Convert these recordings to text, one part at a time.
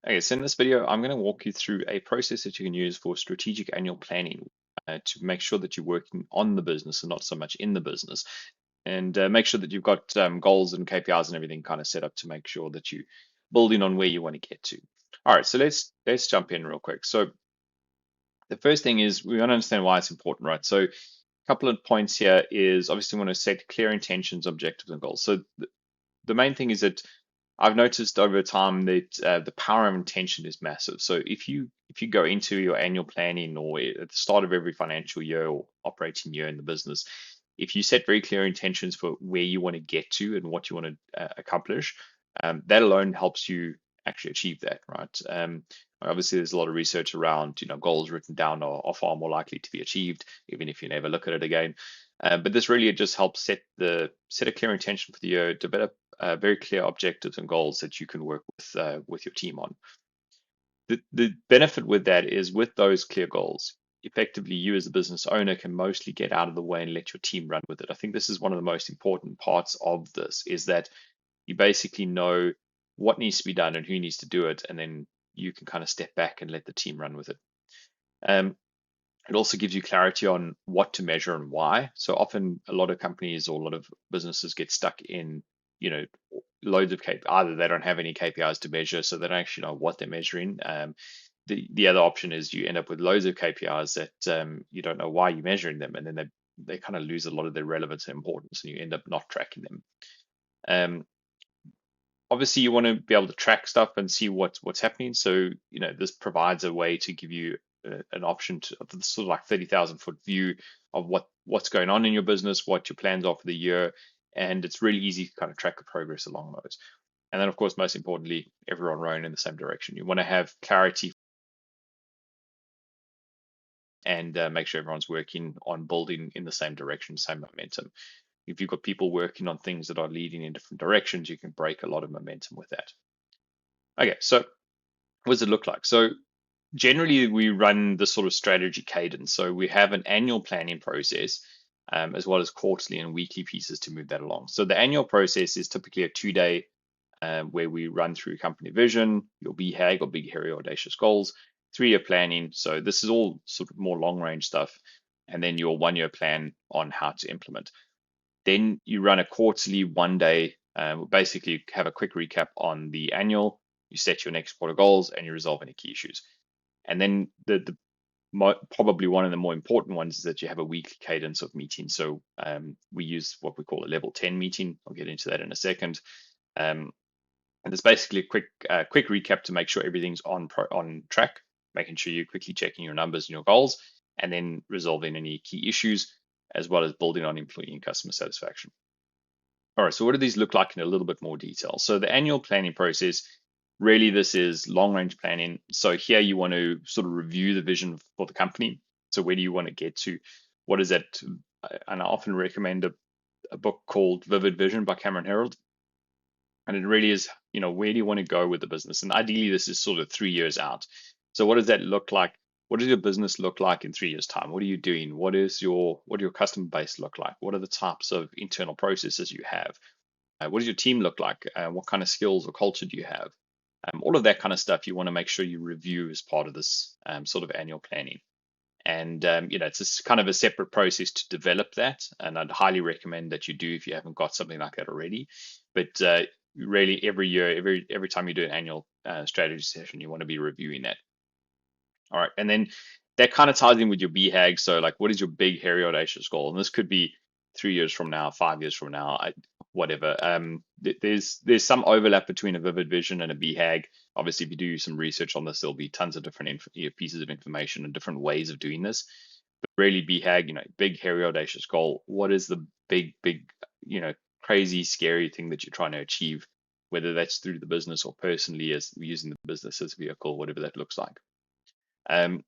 Okay, so in this video, I'm going to walk you through a process that you can use for strategic annual planning to make sure that you're working on the business and not so much in the business, and make sure that you've got goals and KPIs and everything kind of set up to make sure that you're building on where you want to get to. All right, so let's jump in real quick. So the first thing is we want to understand why it's important, right? So a couple of points here is obviously we want to set clear intentions, objectives, and goals. So the main thing is that I've noticed over time that the power of intention is massive. So if you go into your annual planning or at the start of every financial year or operating year in the business, if you set very clear intentions for where you want to get to and what you want to accomplish, that alone helps you actually achieve that, right? Obviously, there's a lot of research around, goals written down are far more likely to be achieved, even if you never look at it again. But this really just helps set a clear intention for the year, develop very clear objectives and goals that you can work with your team on. The benefit with that is with those clear goals, effectively you as a business owner can mostly get out of the way and let your team run with it. I think this is one of the most important parts of this is that you basically know what needs to be done and who needs to do it, and then you can kind of step back and let the team run with it. Um, it also gives you clarity on what to measure and why. So often a lot of companies or a lot of businesses get stuck in, you know, loads of KPIs. Either they don't have any KPIs to measure, so they don't actually know what they're measuring. The other option is you end up with loads of KPIs that you don't know why you're measuring them, and then they kind of lose a lot of their relevance and importance, and you end up not tracking them. Um, Obviously, you want to be able to track stuff and see what's happening. So this provides a way to give you an option to sort of like 30,000 foot view of what's going on in your business, what your plans are for the year, and it's really easy to kind of track the progress along those. And then, of course, most importantly, everyone rowing in the same direction. You want to have clarity and make sure everyone's working on building in the same direction, same momentum. If you've got people working on things that are leading in different directions, you can break a lot of momentum with that. Okay, so what does it look like? So generally, we run this sort of strategy cadence. So we have an annual planning process, as well as quarterly and weekly pieces to move that along. So the annual process is typically a 2 day where we run through company vision, your BHAG or big, hairy, audacious goals, 3 year planning. So this is all sort of more long range stuff. And then your 1 year plan on how to implement. Then you run a quarterly 1 day, basically have a quick recap on the annual, you set your next quarter goals, and you resolve any key issues. And then probably one of the more important ones is that you have a weekly cadence of meetings. So we use what we call a level 10 meeting. I'll get into that in a second. And it's basically a quick recap to make sure everything's on track, making sure you're quickly checking your numbers and your goals, and then resolving any key issues, as well as building on employee and customer satisfaction. All right, so what do these look like in a little bit more detail? So the annual planning process, really this is long range planning. So here you want to sort of review the vision for the company. So where do you want to get to? What is that? And I often recommend a book called Vivid Vision by Cameron Herold. And it really is, where do you want to go with the business? And ideally, this is sort of 3 years out. So what does that look like? What does your business look like in 3 years' time? What are you doing? What do your customer base look like? What are the types of internal processes you have? What does your team look like? What kind of skills or culture do you have? All of that kind of stuff you want to make sure you review as part of this sort of annual planning. And it's kind of a separate process to develop that, and I'd highly recommend that you do if you haven't got something like that already. But really, every year, every time you do an annual strategy session, you want to be reviewing that. All right, and then that kind of ties in with your BHAG. So, like, what is your big, hairy, audacious goal? And this could be 3 years from now, 5 years from now, whatever. There's some overlap between a vivid vision and a BHAG. Obviously, if you do some research on this, there'll be tons of different pieces of information and different ways of doing this. But really, BHAG, big, hairy, audacious goal. What is the big, crazy, scary thing that you're trying to achieve? Whether that's through the business or personally, as using the business as a vehicle, whatever that looks like. Um,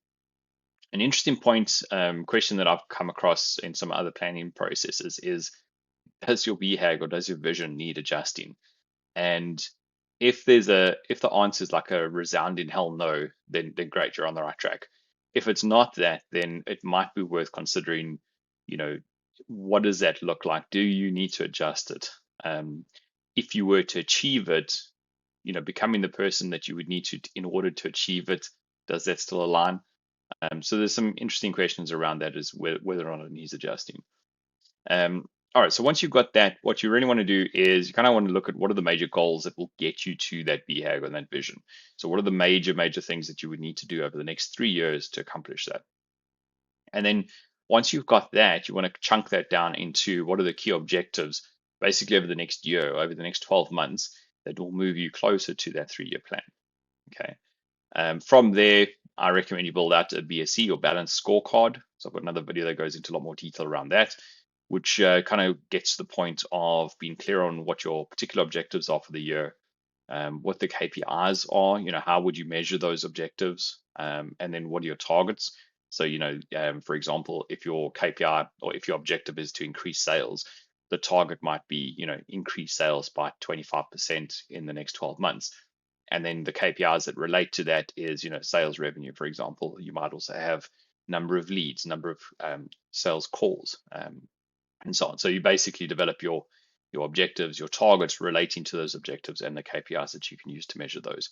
an interesting question that I've come across in some other planning processes is, does your BHAG or does your vision need adjusting? And if the answer is like a resounding hell no, then great, you're on the right track. If it's not that, then it might be worth considering, what does that look like? Do you need to adjust it? If you were to achieve it, becoming the person that you would need to in order to achieve it? Does that still align? So there's some interesting questions around that as whether or not it needs adjusting. All right, so once you've got that, what you really want to do is you kind of want to look at what are the major goals that will get you to that BHAG and that vision. So what are the major things that you would need to do over the next 3 years to accomplish that? And then once you've got that, you want to chunk that down into what are the key objectives basically over the next year, over the next 12 months that will move you closer to that 3-year plan. Okay. From there, I recommend you build out a BSC or balanced scorecard. So I've got another video that goes into a lot more detail around that, which kind of gets to the point of being clear on what your particular objectives are for the year, what the KPIs are, how would you measure those objectives, and then what are your targets. So, for example, if your KPI or if your objective is to increase sales, the target might be, increase sales by 25% in the next 12 months. And then the KPIs that relate to that is, sales revenue, for example. You might also have number of leads, number of sales calls, and so on. So you basically develop your objectives, your targets relating to those objectives, and the KPIs that you can use to measure those.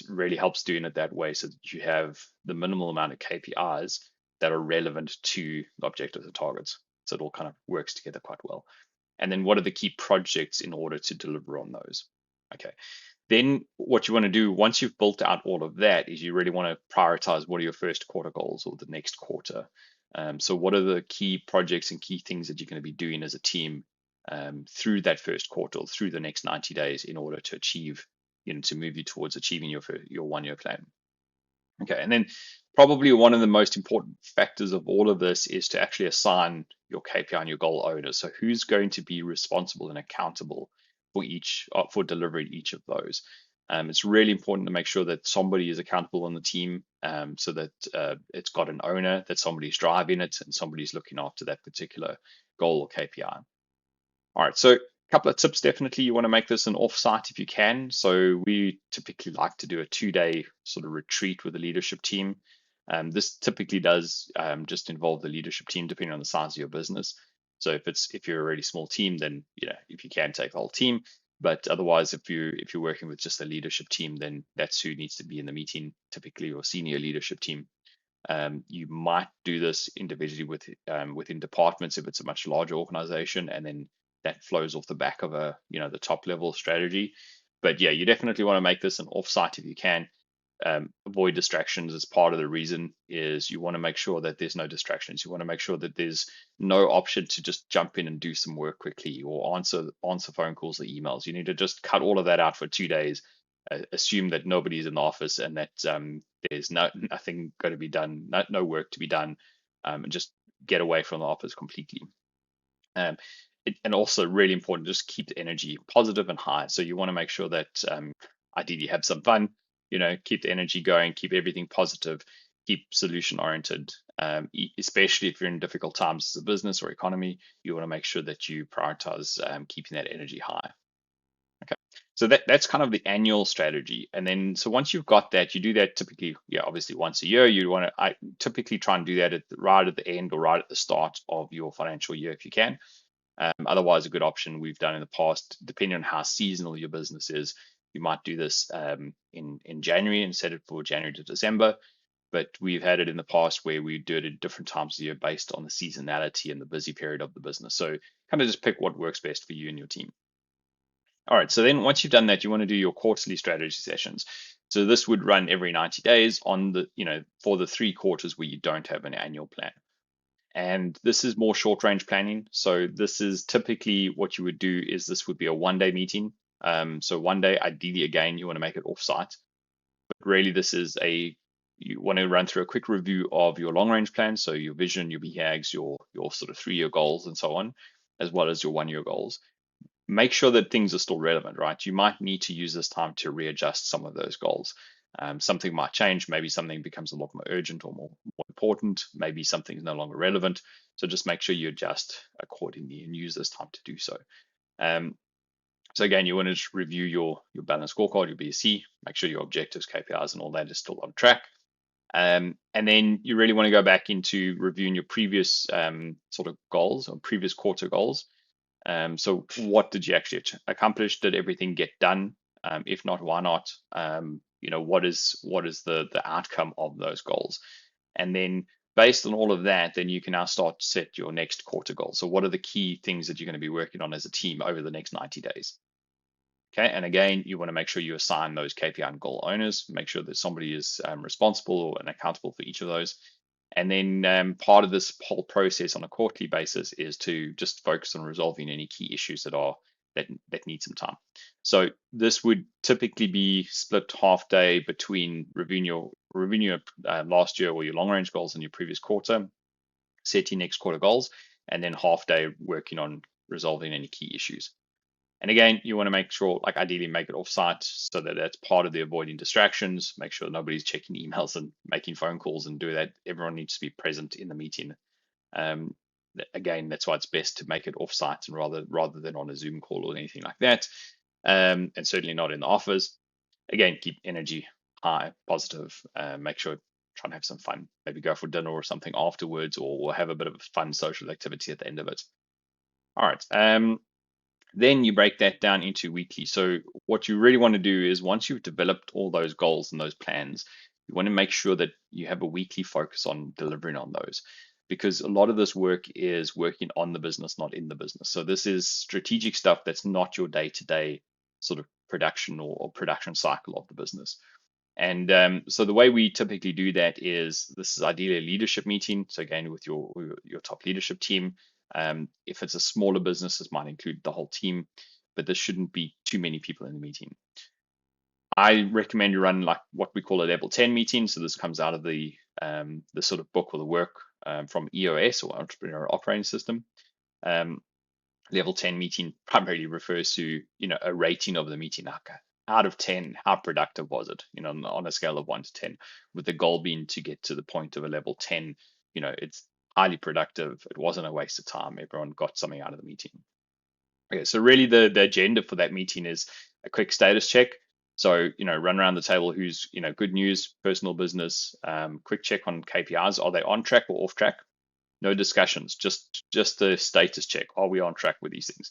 Really helps doing it that way, so that you have the minimal amount of KPIs that are relevant to the objectives and targets. So it all kind of works together quite well. And then what are the key projects in order to deliver on those? Okay. Then what you want to do once you've built out all of that is you really want to prioritize what are your first quarter goals or the next quarter. So what are the key projects and key things that you're going to be doing as a team through that first quarter or through the next 90 days in order to achieve, to move you towards achieving your 1-year plan. Okay, and then probably one of the most important factors of all of this is to actually assign your KPI and your goal owners. So who's going to be responsible and accountable for delivering each of those? It's really important to make sure that somebody is accountable on the team, so that it's got an owner, that somebody's driving it, and somebody's looking after that particular goal or KPI. All right, so a couple of tips. Definitely, you want to make this an offsite if you can. So we typically like to do a 2-day sort of retreat with the leadership team. This typically does just involve the leadership team, depending on the size of your business. So if you're a really small team, then if you can take the whole team. But otherwise, if you're working with just a leadership team, then that's who needs to be in the meeting, typically your senior leadership team. You might do this individually within departments if it's a much larger organization, and then that flows off the back of the top level strategy. But yeah, you definitely want to make this an offsite if you can. Avoid distractions as part of the reason is you want to make sure that there's no distractions. You want to make sure that there's no option to just jump in and do some work quickly or answer phone calls or emails. You need to just cut all of that out for 2 days. Assume that nobody's in the office and that there's nothing going to be done, no work to be done, and just get away from the office completely. And also really important, just keep the energy positive and high. So you want to make sure that ideally have some fun, keep the energy going, keep everything positive, keep solution oriented, especially if you're in difficult times as a business or economy. You want to make sure that you prioritize keeping that energy high. Okay, so that's kind of the annual strategy. And then so once you've got that, you do that typically, obviously once a year. I typically try and do that right at the end or right at the start of your financial year if you can. Otherwise, a good option we've done in the past, depending on how seasonal your business is, you might do this in January and set it for January to December. But we've had it in the past where we do it at different times of the year based on the seasonality and the busy period of the business. So kind of just pick what works best for you and your team. All right, so then once you've done that, you want to do your quarterly strategy sessions. So this would run every 90 days for the 3 quarters where you don't have an annual plan. And this is more short range planning. So this is typically what you would do is this would be a 1-day meeting. So 1 day, ideally, again, you want to make it offsite. But really, you want to run through a quick review of your long range plan. So your vision, your BHAGs, your sort of 3-year goals and so on, as well as your 1-year goals. Make sure that things are still relevant, right? You might need to use this time to readjust some of those goals. Something might change. Maybe something becomes a lot more urgent or more important. Maybe something's no longer relevant. So just make sure you adjust accordingly and use this time to do so. So again, you want to just review your balanced scorecard, your BSC, make sure your objectives, KPIs, and all that is still on track. And then you really want to go back into reviewing your previous sort of goals or previous quarter goals. So what did you actually accomplish? Did everything get done If not, why not? What is the outcome of those goals? And then based on all of that, then you can now start to set your next quarter goal. So what are the key things that you're going to be working on as a team over the next 90 days? Okay, and again, you want to make sure you assign those KPI and goal owners, make sure that somebody is responsible and accountable for each of those. And then part of this whole process on a quarterly basis is to just focus on resolving any key issues that need some time. So this would typically be split half day between reviewing your last year or your long range goals in your previous quarter, setting next quarter goals, and then half day working on resolving any key issues. And again, you want to make sure, like ideally make it offsite so that that's part of the avoiding distractions. Make sure nobody's checking emails and making phone calls and do that. Everyone needs to be present in the meeting. Um, Again, that's why it's best to make it offsite and rather than on a Zoom call or anything like that. And certainly not in the office. Again, keep energy high, positive. Make sure try and have some fun. Maybe go for dinner or something afterwards, or have a bit of a fun social activity at the end of it. All right. Then you break that down into weekly. So what you really want to do is once you've developed all those goals and those plans, you want to make sure that you have a weekly focus on delivering on those, because a lot of this work is working on the business, not in the business. So this is strategic stuff that's not your day-to-day sort of production or production cycle of the business. And so the way we typically do that is this is ideally a leadership meeting. So again, with your top leadership team. If it's a smaller business, this might include the whole team, but there shouldn't be too many people in the meeting. I recommend you run like what we call a level 10 meeting. So this comes out of the sort of book or the work from EOS or Entrepreneurial Operating System. Level 10 meeting primarily refers to a rating of the meeting. Like out of 10, how productive was it? On a scale of 1 to 10, with the goal being to get to the point of a level 10. It's highly productive. It wasn't a waste of time. Everyone got something out of the meeting. Okay, so really the agenda for that meeting is a quick status check. So, run around the table who's, good news, personal business, quick check on KPIs. Are they on track or off track? No discussions, just the status check. Are we on track with these things?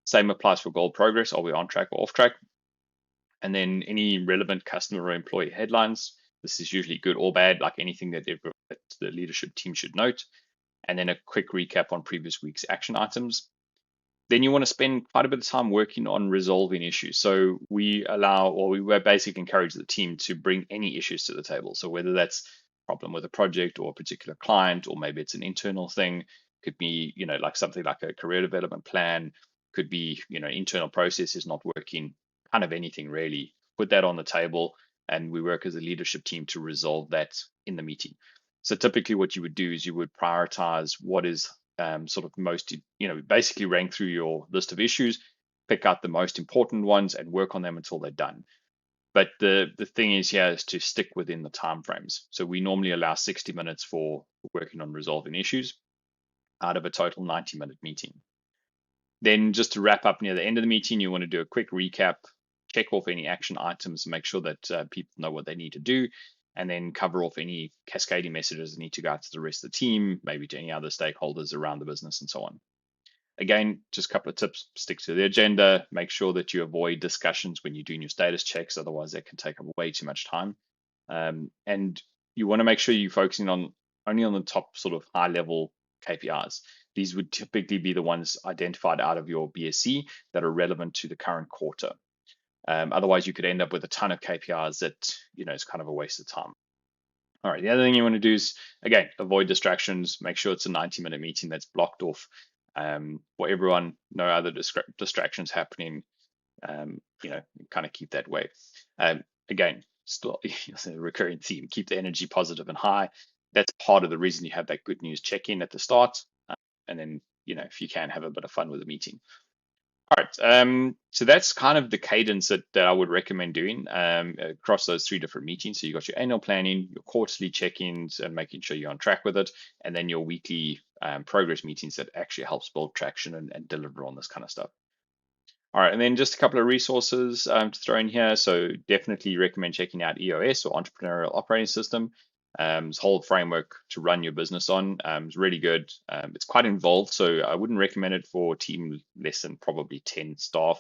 Same applies for goal progress. Are we on track or off track? And then any relevant customer or employee headlines. This is usually good or bad, like anything that the leadership team should note. And then a quick recap on previous week's action items. Then you want to spend quite a bit of time working on resolving issues. So we basically encourage the team to bring any issues to the table. So whether that's a problem with a project or a particular client, or maybe it's an internal thing, could be, like something like a career development plan, could be, internal process is not working, kind of anything really. Put that on the table, and we work as a leadership team to resolve that in the meeting. So typically what you would do is you would prioritize what is sort of most, basically rank through your list of issues, pick out the most important ones and work on them until they're done. But the thing is here is to stick within the timeframes. So we normally allow 60 minutes for working on resolving issues out of a total 90-minute meeting. Then just to wrap up near the end of the meeting, you want to do a quick recap, check off any action items, make sure that people know what they need to do, and then cover off any cascading messages that need to go out to the rest of the team, maybe to any other stakeholders around the business and so on. Again, just a couple of tips: stick to the agenda, make sure that you avoid discussions when you're doing your status checks, otherwise that can take up way too much time. And you want to make sure you're focusing only on the top sort of high level KPIs. These would typically be the ones identified out of your BSC that are relevant to the current quarter. Otherwise, you could end up with a ton of KPIs that, it's kind of a waste of time. All right, the other thing you want to do is, again, avoid distractions. Make sure it's a 90-minute meeting that's blocked off for everyone, no other distractions happening, kind of keep that way. Again, still it's a recurring theme, keep the energy positive and high. That's part of the reason you have that good news check-in at the start. And then, if you can, have a bit of fun with the meeting. All right, so that's kind of the cadence that I would recommend doing across those 3 different meetings. So you got your annual planning, your quarterly check-ins, and making sure you're on track with it, and then your weekly progress meetings that actually helps build traction and deliver on this kind of stuff. All right, and then just a couple of resources to throw in here. So definitely recommend checking out EOS or Entrepreneurial Operating System. This whole framework to run your business on is really good. It's quite involved, so I wouldn't recommend it for a team less than probably 10 staff.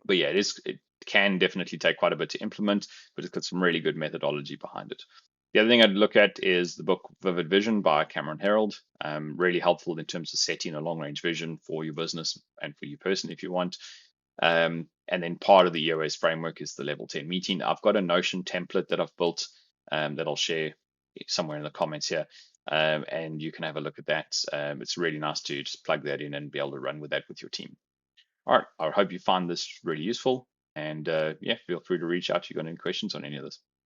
But yeah, it can definitely take quite a bit to implement, but it's got some really good methodology behind it. The other thing I'd look at is the book Vivid Vision by Cameron Herold. Really helpful in terms of setting a long range vision for your business and for you personally if you want. And then part of the EOS framework is the level 10 meeting. I've got a Notion template that I've built that I'll share somewhere in the comments here. And you can have a look at that. It's really nice to just plug that in and be able to run with that with your team. All right. I hope you find this really useful. And yeah, feel free to reach out if you've got any questions on any of this.